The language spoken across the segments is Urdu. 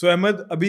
So Ahmed, abhi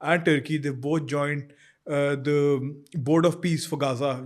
and Turkey they both joined the Board of Peace for Gaza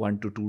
1 to 2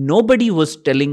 Nobody was telling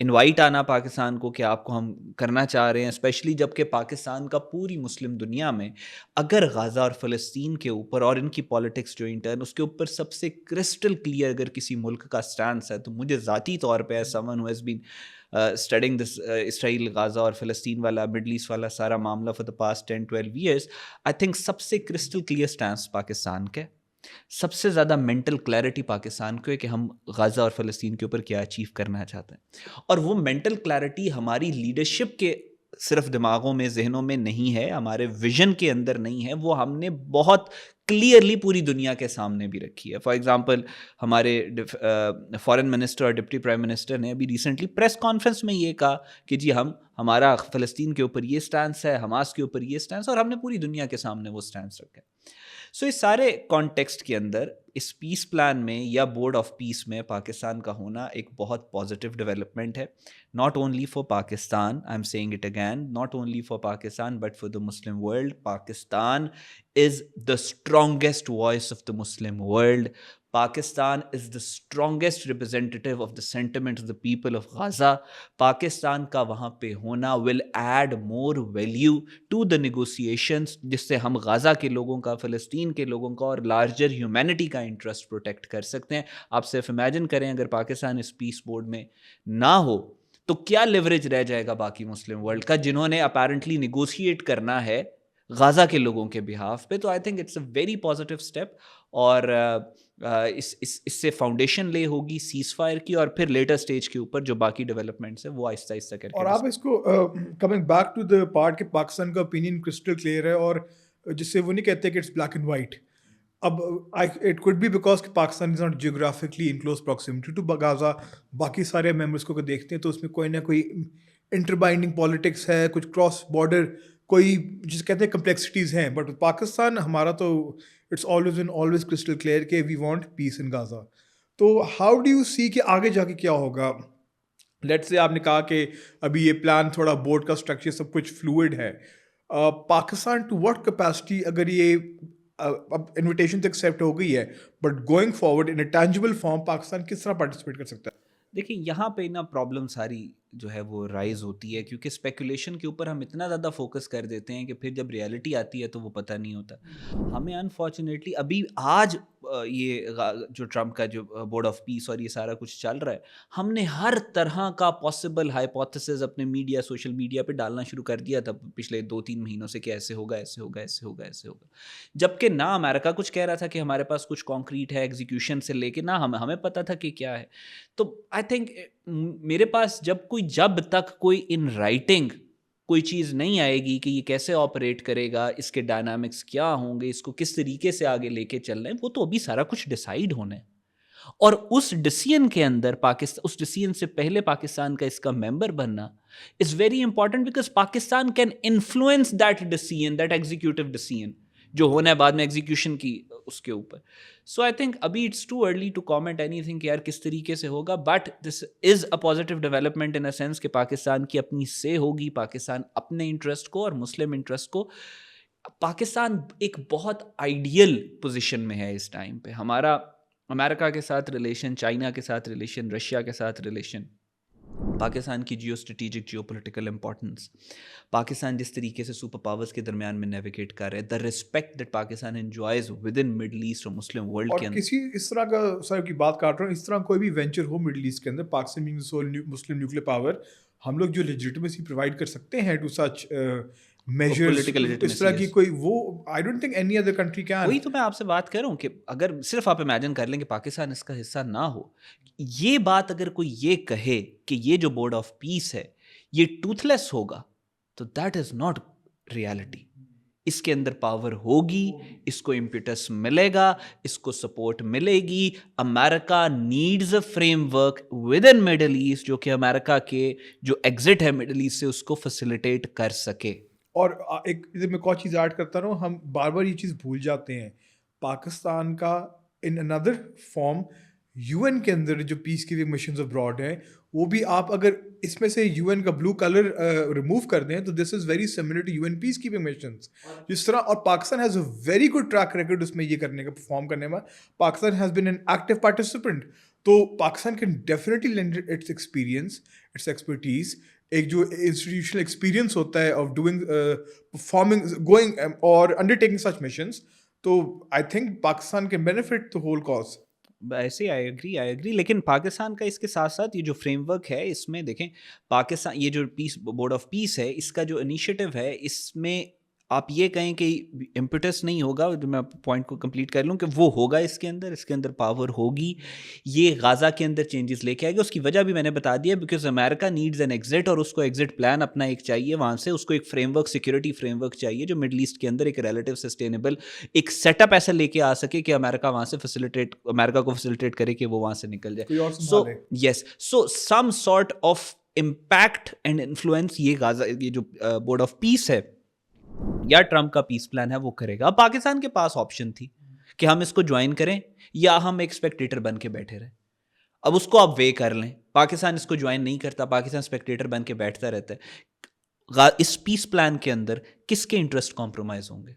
invite آنا پاکستان کو کہ آپ کو ہم کرنا چاہ رہے ہیں، اسپیشلی جب کہ پاکستان کا پوری مسلم دنیا میں اگر غزہ اور فلسطین کے اوپر اور ان کی پالیٹکس جو انٹرن اس کے اوپر سب سے کرسٹل کلیئر اگر کسی ملک کا سٹانس ہے تو مجھے ذاتی طور پہ as someone who has been studying this Israel Gaza اور فلسطین والا مڈل ایسٹ والا سارا معاملہ for the past 10-12 years, I think سب سے کرسٹل کلیئر سٹانس پاکستان کا، سب سے زیادہ مینٹل کلیئرٹی پاکستان کو ہے کہ ہم غزہ اور فلسطین کے اوپر کیا اچیو کرنا چاہتے ہیں، اور وہ مینٹل کلیئرٹی ہماری لیڈرشپ کے صرف دماغوں میں ذہنوں میں نہیں ہے، ہمارے ویژن کے اندر نہیں ہے، وہ ہم نے بہت کلیئرلی پوری دنیا کے سامنے بھی رکھی ہے. فار ایگزامپل ہمارے فارن منسٹر اور ڈپٹی پرائم منسٹر نے ابھی ریسنٹلی پریس کانفرنس میں یہ کہا کہ جی ہمارا فلسطین کے اوپر یہ سٹانس ہے، حماس کے اوپر یہ سٹانس، اور ہم نے پوری دنیا کے سامنے وہ سٹانس رکھا ہے. سو اس سارے کانٹیکسٹ کے اندر اس پیس پلان میں یا بورڈ آف پیس میں پاکستان کا ہونا ایک بہت پازیٹیو ڈیولپمنٹ ہے، not only for Pakistan, I am seeing it again, not only for Pakistan but for the Muslim world. Pakistan is the strongest voice of the Muslim world. Pakistan is the strongest representative of the sentiment of the people of Gaza. Pakistan کا وہاں پہ ہونا will add more value to the negotiations، جس سے ہم غزہ کے لوگوں کا، فلسطین کے لوگوں کا اور لارجر ہیومینٹی کا انٹرسٹ پروٹیکٹ کر سکتے ہیں. آپ صرف امیجن کریں اگر پاکستان اس پیس بورڈ میں نہ ہو تو کیا لیوریج رہ جائے گا باقی مسلم ورلڈ کا، جنہوں نے اپیرنٹلی نیگوشیٹ کرنا ہے غزہ کے لوگوں کے بہاف پہ. تو I think it's a very positive step, اور اس سے فاؤنڈیشن لے ہوگی سیز فائر کی، اور پھر لیٹر سٹیج کے اوپر جو باقی ڈیولپمنٹس ہیں وہ آہستہ آہستہ کر کے. اور آپ اس کو coming back to the part کہ پاکستان کا اوپینین کرسٹل کلیئر ہے، اور جس سے وہ نہیں کہتے کہ اٹس بلیک اینڈ وائٹ. اب اٹ کوڈ بی بیکاز کہ Pakistan is not geographically in close proximity to Gaza. باقی سارے ممبرس کو دیکھتے ہیں تو اس میں کوئی نہ کوئی انٹر بائنڈنگ پالیٹکس ہے، کچھ کراس بارڈر کوئی جس کہتے ہیں کمپلیکسٹیز ہیں. بٹ پاکستان ہمارا تو اٹس آلویز کرسٹل کلیئر کہ وی وانٹ پیس ان غزہ. تو ہاؤ ڈو یو سی کہ آگے جا کے کیا ہوگا؟ لیٹ سے آپ نے کہا کہ ابھی یہ پلان تھوڑا بورڈ کا اسٹرکچر سب کچھ فلوئڈ ہے. پاکستان ٹو واٹ کیپیسٹی اگر یہ اب انویٹیشن تو ایکسیپٹ ہو گئی ہے but going forward in a tangible form Pakistan کس طرح پارٹیسپیٹ کر سکتا ہے؟ دیکھیں یہاں پہ نا پرابلم ساری جو ہے وہ رائز ہوتی ہے، کیونکہ اسپیکولیشن کے اوپر ہم اتنا زیادہ فوکس کر دیتے ہیں کہ پھر جب ریئلٹی آتی ہے تو وہ پتہ نہیں ہوتا. ہمیں انفارچونیٹلی ابھی آج یہ جو ٹرمپ کا جو بورڈ آف پیس اور یہ سارا کچھ چل رہا ہے، ہم نے ہر طرح کا پاسبل ہائپوتھسز اپنے میڈیا، سوشل میڈیا پہ ڈالنا شروع کر دیا تھا پچھلے 2-3 مہینوں سے کہ ایسے ہوگا، ایسے ہوگا، ایسے ہوگا، ایسے ہوگا. جبکہ نہ امریکہ کچھ کہہ رہا تھا کہ ہمارے پاس کچھ کانکریٹ ہے ایگزیکیوشن سے لے کے، نہ ہمیں پتہ تھا کہ کیا ہے. تو آئی تھنک میرے پاس جب تک کوئی ان رائٹنگ کوئی چیز نہیں آئے گی کہ یہ کیسے آپریٹ کرے گا، اس کے ڈائنامکس کیا ہوں گے، اس کو کس طریقے سے آگے لے کے چل رہے ہیں، وہ تو ابھی سارا کچھ ڈیسائیڈ ہونا ہے. اور اس ڈیسیژن کے اندر اس ڈیسیژن سے پہلے پاکستان کا اس کا ممبر بننا is very important, because Pakistan can influence that decision, that executive decision جو ہونا ہے بعد میں ایگزیکیوشن کی اس کے اوپر. سو آئی تھنک ابھی it's too early to comment anything کہ یار کس طریقے سے ہوگا، but this is a positive development in a sense کہ پاکستان کی اپنی سے ہوگی، پاکستان اپنے انٹرسٹ کو اور مسلم انٹرسٹ کو. پاکستان ایک بہت آئیڈیل پوزیشن میں ہے اس ٹائم پہ. ہمارا امریکہ کے ساتھ ریلیشن، چائنا کے ساتھ ریلیشن، رشیا کے ساتھ ریلیشن، پاکستان کی geostrategic geopolitical importance, Pakistan جس طریقے سے سپر پاورز کے درمیان میں نیویگیٹ کر رہے، the respect that Pakistan enjoys with in middle East اور مسلم ورلڈ کے اندر. اور کسی اس طرح کا سر کی بات کاٹ رہا ہوں، اس طرح کوئی بھی وینچر ہو مڈل ایسٹ کے اندر، پاکستان بینگ سول مسلم نیوکلیئر پاور، ہم لوگ جو لیجیٹمیسی پرووائڈ کر سکتے ہیں ٹو سچ میجرز، اس طرح کی کوئی وہ I don't think any other country can. وہی تو میں آپ سے بات کر رہا ہوں کہ اگر صرف آپ امیجن کر لیں کہ پاکستان اس کا حصہ نہ ہو، یہ بات اگر کوئی یہ کہے کہ یہ جو بورڈ آف پیس ہے یہ ٹوتھ لیس ہوگا، تو دیٹ از ناٹ ریالٹی. اس کے اندر پاور ہوگی، اس کو امپیٹس ملے گا، اس کو سپورٹ ملے گی. America needs a framework with in middle east جو کہ امریکہ کے جو ایگزٹ ہے مڈل ایسٹ سے اس کو فیسیلیٹیٹ کر سکے. اور ایک میں کوئی چیز ایڈ کرتا رہا ہوں، ہم بار بار یہ چیز بھول جاتے ہیں، پاکستان کا ان اندر فارم یو این کے اندر جو پیس کیپنگ مشنز ابراڈ ہیں، وہ بھی آپ اگر اس میں سے یو این کا بلو کلر ریموو کر دیں تو this is very similar to UN peacekeeping missions جس طرح. اور Pakistan has a very good track record اس میں یہ کرنے کا، پرفارم کرنے میں. Pakistan has been an active participant. تو Pakistan can definitely lend its experience, its expertise, ایک جو انسٹیٹیوشنل ایکسپیرینس ہوتا ہے آف ڈوئنگ پرفارمنگ گوئنگ اور انڈر ٹیکنگ سچ مشنس. تو I think Pakistan can benefit the whole cause. ایسے آئی ایگری لیکن پاکستان کا اس کے ساتھ ساتھ یہ جو فریم ورک ہے اس میں دیکھیں پاکستان یہ جو پیس بورڈ آف پیس ہے اس کا جو انیشیٹو ہے اس میں آپ یہ کہیں کہ امپیٹس نہیں ہوگا, جو میں پوائنٹ کو کمپلیٹ کر لوں کہ وہ ہوگا اس کے اندر پاور ہوگی, یہ غازہ کے اندر چینجز لے کے آئے گا. اس کی وجہ بھی میں نے بتا دیا, بیکاز امریکہ نیڈز این ایگزٹ اور اس کو ایگزٹ پلان اپنا ایک چاہیے وہاں سے, اس کو ایک frame work security frame work چاہیے جو مڈل ایسٹ کے اندر ایک ریلیٹیو سسٹینیبل ایک سیٹ اپ ایسا لے کے آ سکے کہ امریکہ وہاں سے امریکہ کو فیسیلیٹیٹ کرے کہ وہ وہاں سے نکل جائے. So some sort of impact and influence یہ غازہ یہ جو بورڈ آف پیس ہے یا ٹرمپ کا پیس پلان ہے وہ کرے گا. اب پاکستان کے پاس آپشن تھی کہ ہم اس کو جوائن کریں یا ہم ایک اسپیکٹیٹر بن کے بیٹھے رہیں. اب اس کو آپ وے کر لیں, پاکستان اس کو جوائن نہیں کرتا, پاکستان اسپیکٹیٹر بن کے بیٹھتا رہتا ہے. اس پیس پلان کے اندر کس کے انٹرسٹ کمپرومائز ہوں گے؟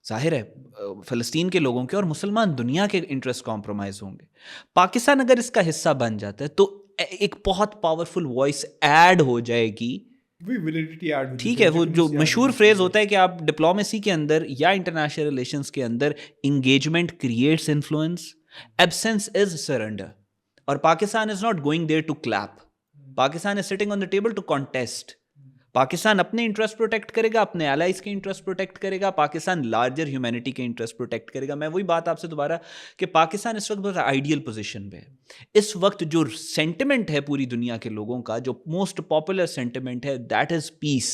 ظاہر ہے فلسطین کے لوگوں کے اور مسلمان دنیا کے انٹرسٹ کمپرومائز ہوں گے. پاکستان اگر اس کا حصہ بن جاتا ہے تو ایک بہت پاورفل وائس ایڈ ہو جائے گی. ٹھیک ہے, وہ جو مشہور فریز ہوتا ہے کہ آپ ڈپلومیسی کے اندر یا انٹرنیشنل ریلیشنز کے اندر engagement creates influence, absence is surrender. اور Pakistan is not going there to clap, Pakistan is sitting on the table to contest. Pakistan اپنے انٹرسٹ پروٹیکٹ کرے گا, اپنے الائز کے انٹرسٹ پروٹیکٹ کرے گا, پاکستان لارجر ہیومینٹی کے انٹرسٹ پروٹیکٹ کرے گا. میں وہی بات آپ سے دوبارہ کہ پاکستان اس وقت بہت آئیڈیل پوزیشن پہ ہے. اس وقت جو سینٹیمنٹ ہے پوری دنیا کے لوگوں کا, جو موسٹ پاپولر سینٹیمنٹ ہے, دیٹ از پیس.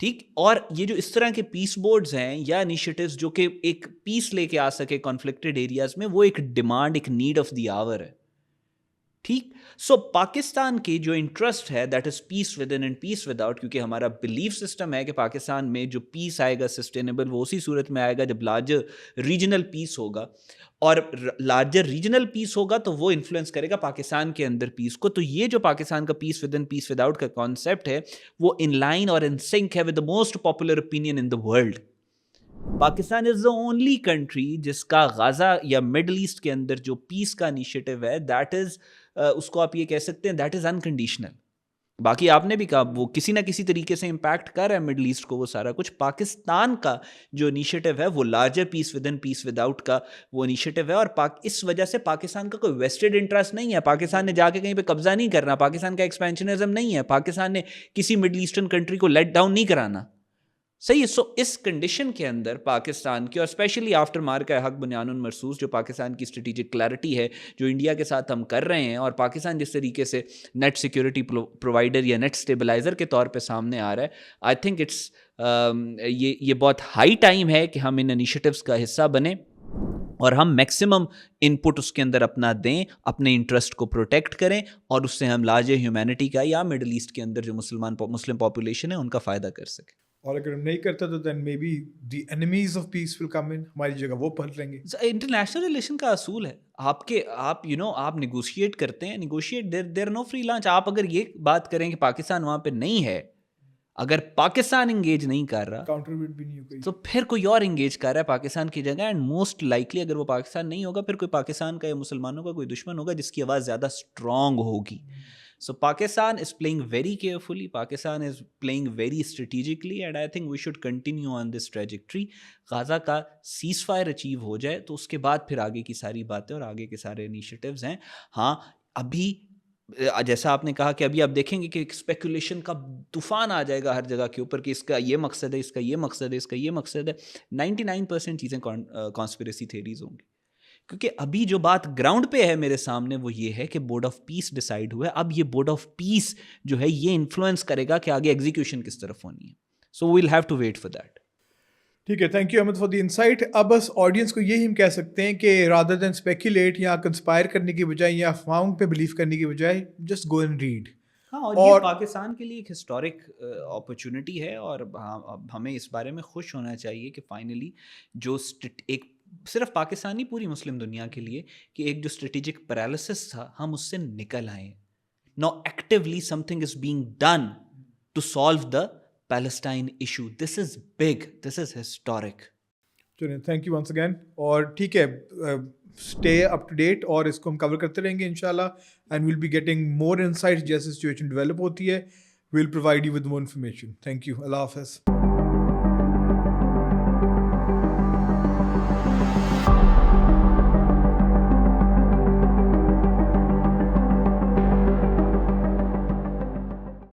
ٹھیک, اور یہ جو اس طرح کے پیس بورڈز ہیں یا انیشیٹوز جو کہ ایک پیس لے کے آ سکے کانفلکٹڈ ایریاز میں, وہ ایک ڈیمانڈ, ایک نیڈ آف دی آور ہے. ٹھیک, سو پاکستان کی جو انٹرسٹ ہے that is peace within and peace without, کیونکہ ہمارا بلیف سسٹم ہے کہ پاکستان میں جو پیس آئے گا سسٹینیبل وہ اسی صورت میں آئے گا جب لارجر ریجنل پیس ہوگا, اور لارجر ریجنل پیس ہوگا تو وہ انفلوئنس کرے گا پاکستان کے اندر پیس کو. تو یہ جو پاکستان کا peace within peace without کا کانسیپٹ ہے وہ ان لائن اور ان سنک ہے with the most popular opinion in the world. Pakistan is the only country جس کا غازہ یا مڈل ایسٹ کے اندر جو پیس کا انیشیٹو ہے دیٹ از اس کو آپ یہ کہہ سکتے ہیں دیٹ از انکنڈیشنل. باقی آپ نے بھی کہا وہ کسی نہ کسی طریقے سے امپیکٹ کر رہا ہے مڈل ایسٹ کو وہ سارا کچھ. پاکستان کا جو انیشیٹو ہے وہ larger peace within peace without کا وہ انیشیٹو ہے, اور اس وجہ سے پاکستان کا کوئی ویسٹڈ انٹرسٹ نہیں ہے. پاکستان نے جا کے کہیں پہ قبضہ نہیں کرنا, پاکستان کا ایکسپینشنزم نہیں ہے, پاکستان نے کسی مڈل ایسٹرن کنٹری کو لیٹ ڈاؤن نہیں کرانا. صحیح ہے. سو اس کنڈیشن کے اندر پاکستان کی, اور اسپیشلی آفٹر مارکہ حق بنیان مرصوص, جو پاکستان کی اسٹریٹجک کلیئرٹی ہے جو انڈیا کے ساتھ ہم کر رہے ہیں, اور پاکستان جس طریقے سے نیٹ سیکورٹی پرووائڈر یا نیٹ اسٹیبلائزر کے طور پہ سامنے آ رہا ہے, آئی تھنک اٹس یہ بہت ہائی ٹائم ہے کہ ہم ان انیشیٹوز کا حصہ بنیں اور ہم میکسیمم ان پٹ اس کے اندر اپنا دیں, اپنے انٹرسٹ کو پروٹیکٹ کریں, اور اس سے ہم لارجر ہیومینٹی کا یا مڈل ایسٹ کے اندر جو مسلم پاپولیشن ہے ان کا فائدہ کر سکیں. اور اگر ہم نہیں کرتا تو then may be the enemies of peace will come in, ہماری جگہ وہ پلٹ لیں گے. انٹرنیشنل ریلیشن کا اصول ہے آپ نیگوشیٹ کرتے ہیں, نیگوشیٹ دیر نو فری لانچ. آپ اگر یہ بات کریں کہ پاکستان وہاں پہ نہیں ہے, اگر پاکستان انگیج نہیں کر رہا کاؤنٹریبیوٹ بھی نہیں ہوگی تو پھر کوئی اور انگیج کر رہا ہے پاکستان کی جگہ, اینڈ موسٹ لائکلی اگر وہ پاکستان نہیں ہوگا پھر کوئی پاکستان کا یا مسلمانوں کا کوئی دشمن ہوگا جس کی آواز زیادہ اسٹرانگ ہوگی. So Pakistan is playing very carefully, Pakistan is playing very strategically, and I think we should continue on this trajectory. غازہ کا سیز فائر اچیو ہو جائے تو اس کے بعد پھر آگے کی ساری باتیں اور آگے کے سارے انیشیٹیوز ہیں. ہاں ابھی جیسا آپ نے کہا کہ ابھی آپ دیکھیں گے کہ ایک اسپیکولیشن کا طوفان آ جائے گا ہر جگہ کے اوپر کہ اس کا یہ مقصد ہے, اس کا یہ مقصد ہے, اس کا یہ مقصد ہے. 99% چیزیں کانسپریسی تھیریز ہوں گی, کیونکہ ابھی جو بات گراؤنڈ پہ ہے میرے سامنے وہ یہ ہے کہ بورڈ آف پیس ڈیسائیڈ ہوا ہے. اب یہ بورڈ آف پیس جو ہے یہ انفلوئنس کرے گا کہ آگے ایگزیکیوشن کس طرف ہونی ہے. So we'll have to wait for that. ٹھیک ہے, thank you Ahmed for the insight. اب بس آڈینس کو یہی ہم کہہ سکتے ہیں کہ رادر دین اسپیکولیٹ یا کنسپائر کرنے کی بجائے یا افواہوں پہ بلیو کرنے کی بجائے جسٹ گو اینڈ ریڈ. ہاں, اور یہ پاکستان کے لیے ایک ہسٹورک اپرچونٹی ہے, اور ہمیں اس بارے میں خوش ہونا چاہیے کہ فائنلی جو ایک صرف پاکستانی پوری مسلم دنیا کے لیے کہ ایک جو اسٹریٹجک پیرالسس تھا ہم اس سے نکل آئے. Now actually something is being done to solve the Palestine issue. This is big, this is historic. چلیں تھینک یو ونس اگین. اور ٹھیک ہے, اسٹے اپ ٹو ڈیٹ اور اس کو ہم کور کرتے رہیں گے انشاءاللہ, and we'll be getting more insights جیسے سچویشن ڈیولپ ہوتی ہے. We'll provide you with more information. Thank you. اللہ حافظ.